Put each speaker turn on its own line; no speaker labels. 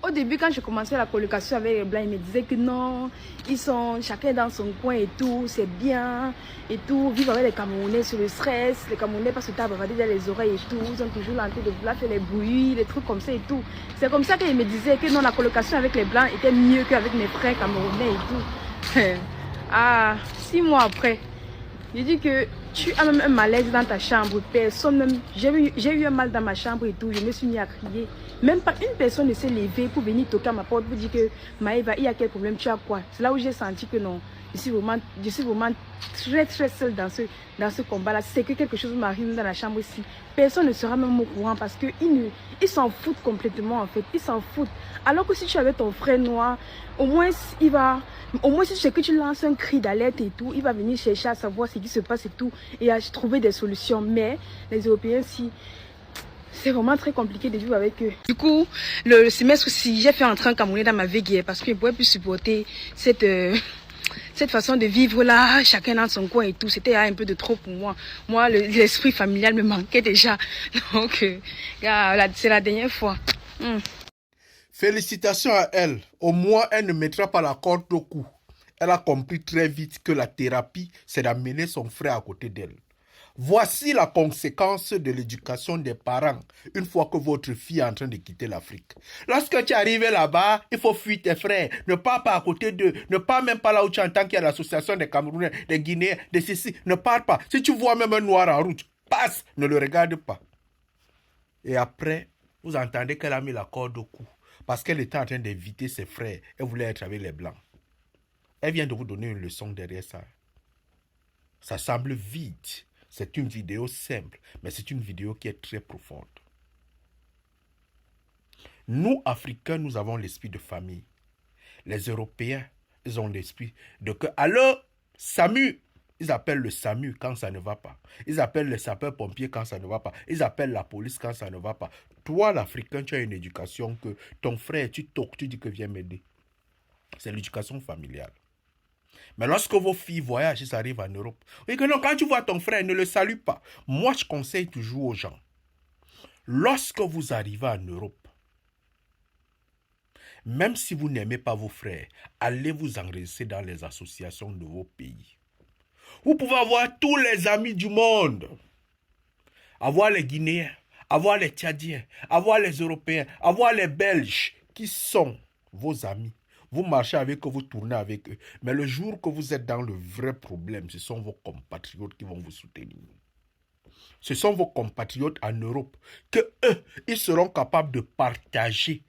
Au début, quand je commençais la colocation avec les Blancs, ils me disaient que non, ils sont chacun dans son coin et tout, c'est bien et tout. Vivre avec les Camerounais sur le stress, les Camerounais passent le temps à bavarder dans les oreilles et tout. Ils ont toujours l'entrée de vouloir faire les bruits, les trucs comme ça et tout. C'est comme ça qu'ils me disaient que non, la colocation avec les Blancs était mieux qu'avec mes frères Camerounais et tout. Ah, 6 mois après, je dis que tu as même un malaise dans ta chambre. Personne même. J'ai eu un mal dans ma chambre et tout. Je me suis mis à crier. Même pas une personne ne s'est levée pour venir toquer à ma porte pour dire que Maëva, il y a quel problème, tu as quoi? C'est là où j'ai senti que non. Je suis vraiment très seule dans ce combat-là. C'est que quelque chose m'arrive dans la chambre ici. Personne ne sera même au courant parce qu'ils s'en foutent complètement en fait. Ils s'en foutent. Alors que si tu avais ton frère noir, au moins si tu sais que tu lances un cri d'alerte et tout, il va venir chercher à savoir ce qui se passe et tout et à trouver des solutions. Mais les Européens, si c'est vraiment très compliqué de vivre avec eux. Du coup, le semestre-ci, j'ai fait entrer un Camerounais dans ma vie guerre parce que je ne pouvais plus supporter cette façon de vivre là, chacun dans son coin et tout. C'était un peu de trop pour moi. Moi, l'esprit familial me manquait déjà. Donc, c'est la dernière fois.
Félicitations à elle. Au moins, elle ne mettra pas la corde au cou. Elle a compris très vite que la thérapie, c'est d'amener son frère à côté d'elle. Voici la conséquence de l'éducation des parents une fois que votre fille est en train de quitter l'Afrique. Lorsque tu es arrivé là-bas, il faut fuir tes frères. Ne pars pas à côté d'eux. Ne pars même pas là où tu entends qu'il y a l'association des Camerounais, des Guinéens, des ceci. Ne pars pas. Si tu vois même un noir en route, passe. Ne le regarde pas. Et après, vous entendez qu'elle a mis la corde au cou. Parce qu'elle était en train d'éviter ses frères. Elle voulait être avec les Blancs. Elle vient de vous donner une leçon derrière ça. Ça semble vide. C'est une vidéo simple, mais c'est une vidéo qui est très profonde. Nous, Africains, nous avons l'esprit de famille. Les Européens, ils ont l'esprit de que... Alors, SAMU, ils appellent le SAMU quand ça ne va pas. Ils appellent les sapeurs-pompiers quand ça ne va pas. Ils appellent la police quand ça ne va pas. Toi, l'Africain, tu as une éducation que ton frère, tu toques, tu dis que viens m'aider. C'est l'éducation familiale. Mais lorsque vos filles voyagent, ils arrivent en Europe. Oui, que non, quand tu vois ton frère, ne le salue pas. Moi, je conseille toujours aux gens. Lorsque vous arrivez en Europe, même si vous n'aimez pas vos frères, allez vous enregistrer dans les associations de vos pays. Vous pouvez avoir tous les amis du monde. Avoir les Guinéens, avoir les Tchadiens, avoir les Européens, avoir les Belges qui sont vos amis. Vous marchez avec eux, vous tournez avec eux. Mais le jour que vous êtes dans le vrai problème, ce sont vos compatriotes qui vont vous soutenir. Ce sont vos compatriotes en Europe que eux, ils seront capables de partager